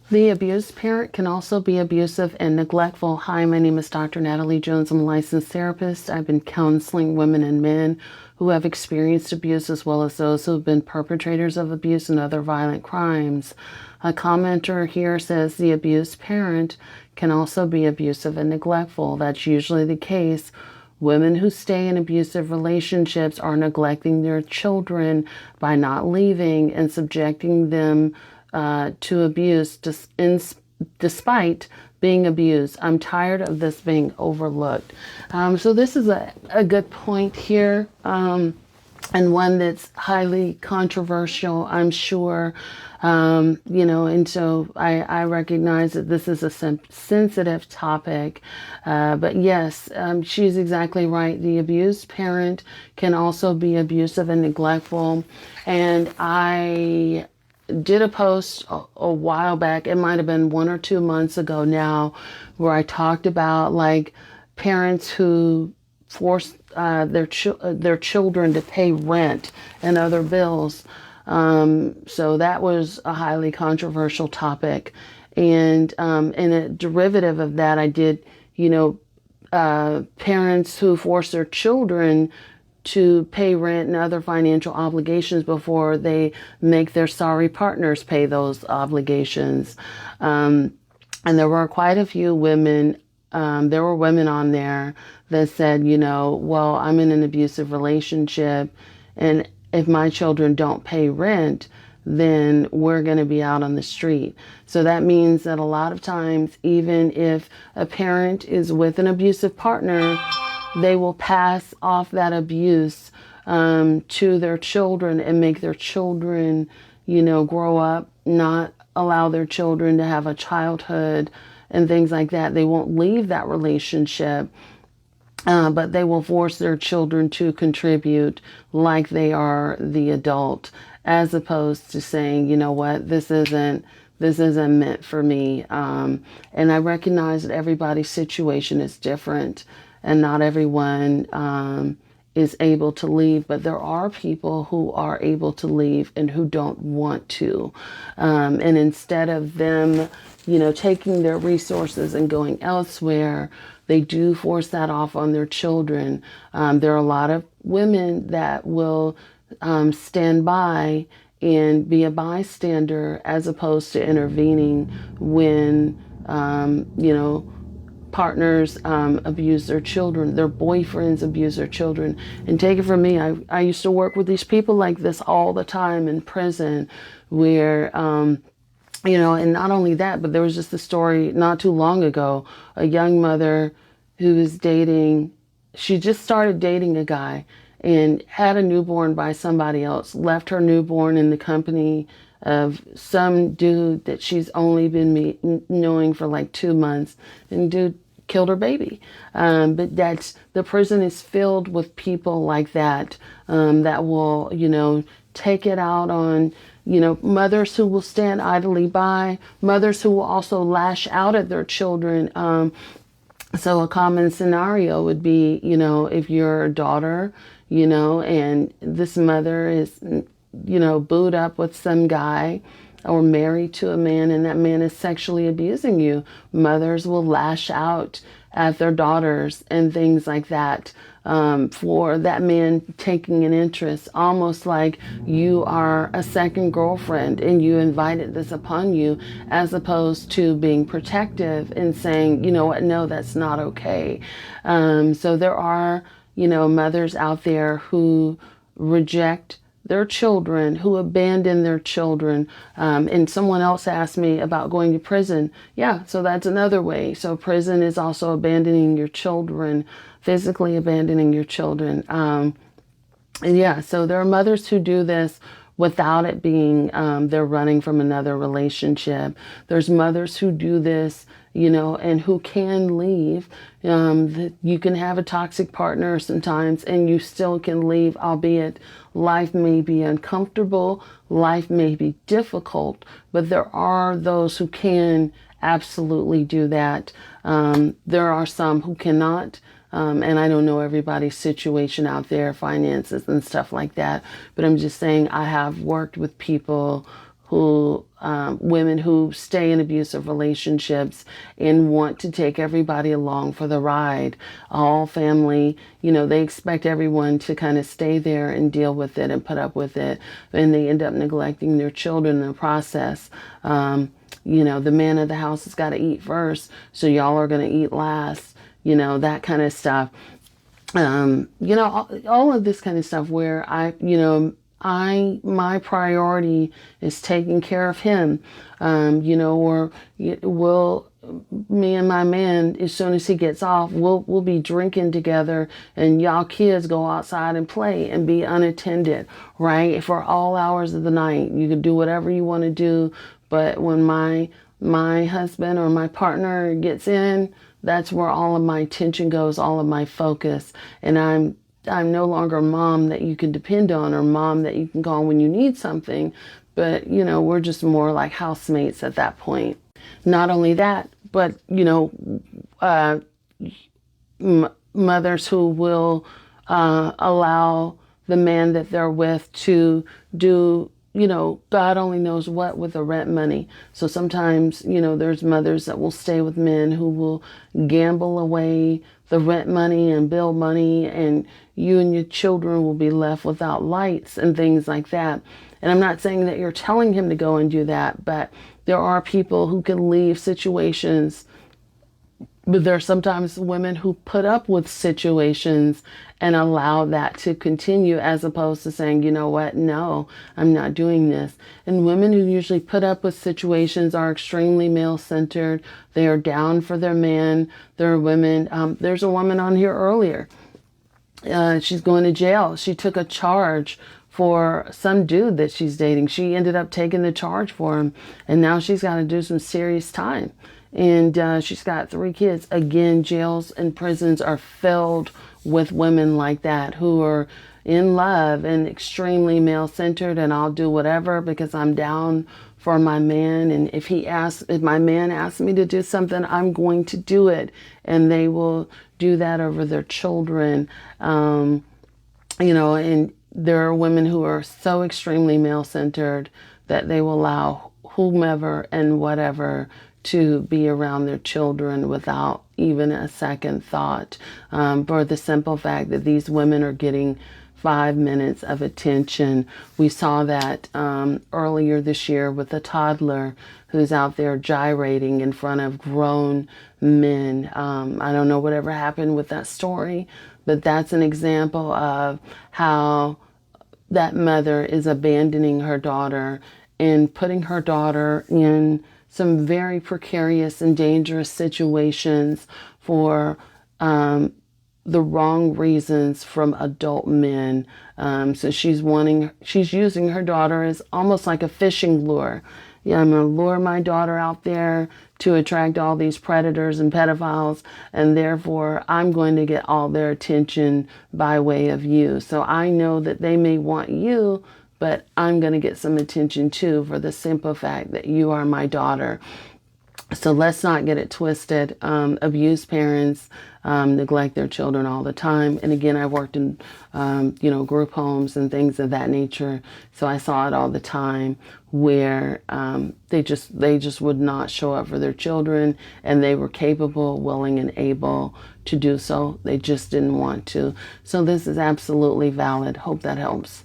The abused parent can also be abusive and neglectful. Hi, my name is Dr. Natalie Jones. I'm a licensed therapist. I've been counseling women and men who have experienced abuse as well as those who have been perpetrators of abuse and other violent crimes. A commenter here says the abused parent can also be abusive and neglectful. That's usually the case. Women who stay in abusive relationships are neglecting their children by not leaving and subjecting them to abuse despite being abused. I'm tired of this being overlooked. So this is a good point here, and one that's highly controversial, I'm sure. And so I recognize that this is a sensitive topic. But yes, she's exactly right. The abused parent can also be abusive and neglectful. And I did a post a while back, it might have been 1 or 2 months ago now, where I talked about like parents who force their children to pay rent and other bills. So that was a highly controversial topic. And in a derivative of that, I did, parents who force their children to pay rent and other financial obligations before they make their sorry partners pay those obligations. And there were quite a few women, there were women on there that said, well, I'm in an abusive relationship, and if my children don't pay rent, then we're going to be out on the street. So that means that a lot of times, even if a parent is with an abusive partner, they will pass off that abuse to their children and make their children, grow up, not allow their children to have a childhood and things like that. They won't leave that relationship, but they will force their children to contribute like they are the adult, as opposed to saying, you know what, this isn't meant for me. And I recognize that everybody's situation is different, and not everyone is able to leave, but there are people who are able to leave and who don't want to. And instead of them, taking their resources and going elsewhere, they do force that off on their children. There are a lot of women that will stand by and be a bystander as opposed to intervening when, partners abuse their children, their boyfriends abuse their children. And take it from me, I used to work with these people like this all the time in prison where, and not only that, but there was just a story not too long ago, a young mother who was she just started dating a guy and had a newborn by somebody else, left her newborn in the company of some dude that she's only been knowing for like 2 months, and dude killed her baby. But the prison is filled with people like that, that will, take it out on, mothers who will stand idly by, mothers who will also lash out at their children. So a common scenario would be, if you're a daughter, and this mother is, booed up with some guy or married to a man, and that man is sexually abusing you, mothers will lash out at their daughters and things like that, for that man taking an interest, almost like you are a second girlfriend and you invited this upon you, as opposed to being protective and saying, you know what, no, that's not okay. So there are, mothers out there who reject their children, who abandon their children. And someone else asked me about going to prison. Yeah, so that's another way. So prison is also abandoning your children, physically abandoning your children. And yeah, so there are mothers who do this without it being they're running from another relationship. There's mothers who do this, and who can leave. You can have a toxic partner sometimes and you still can leave, albeit life may be uncomfortable, life may be difficult, but there are those who can absolutely do that. There are some who cannot. And I don't know everybody's situation out there, finances and stuff like that, but I'm just saying I have worked with people who women who stay in abusive relationships and want to take everybody along for the ride. All family, they expect everyone to kind of stay there and deal with it and put up with it. And they end up neglecting their children in the process. The man of the house has got to eat first, so y'all are going to eat last, that kind of stuff. All of this kind of stuff where my priority is taking care of him, or will me and my man, as soon as he gets off, we'll be drinking together, and y'all kids go outside and play and be unattended, right? For all hours of the night, you can do whatever you want to do, but when my husband or my partner gets in, that's where all of my attention goes, all of my focus, and I'm no longer a mom that you can depend on or mom that you can call when you need something, but we're just more like housemates at that point. Not only that, but mothers who will allow the man that they're with to do God only knows what with the rent money. So sometimes, there's mothers that will stay with men who will gamble away the rent money and bill money, and you and your children will be left without lights and things like that. And I'm not saying that you're telling him to go and do that, but there are people who can leave situations. But there are sometimes women who put up with situations and allow that to continue, as opposed to saying, you know what, no, I'm not doing this. And women who usually put up with situations are extremely male-centered. They are down for their man. There are women, there's a woman on here earlier. She's going to jail. She took a charge for some dude that she's dating. She ended up taking the charge for him, and now she's got to do some serious time. And she's got 3 kids. Again, jails and prisons are filled with women like that who are in love and extremely male-centered, and I'll do whatever because I'm down for my man. And if my man asks me to do something, I'm going to do it. And they will do that over their children. And there are women who are so extremely male-centered that they will allow whomever and whatever to be around their children without even a second thought, for the simple fact that these women are getting 5 minutes of attention. We saw that earlier this year with a toddler who's out there gyrating in front of grown men. I don't know whatever happened with that story, but that's an example of how that mother is abandoning her daughter and putting her daughter in some very precarious and dangerous situations for the wrong reasons from adult men. So she's using her daughter as almost like a fishing lure. Yeah, I'm going to lure my daughter out there to attract all these predators and pedophiles, and therefore I'm going to get all their attention by way of you. So I know that they may want you, but I'm going to get some attention too for the simple fact that you are my daughter. So let's not get it twisted. Abused parents neglect their children all the time. And again, I worked in, group homes and things of that nature. So I saw it all the time where they just would not show up for their children, and they were capable, willing, and able to do so. They just didn't want to. So this is absolutely valid. Hope that helps.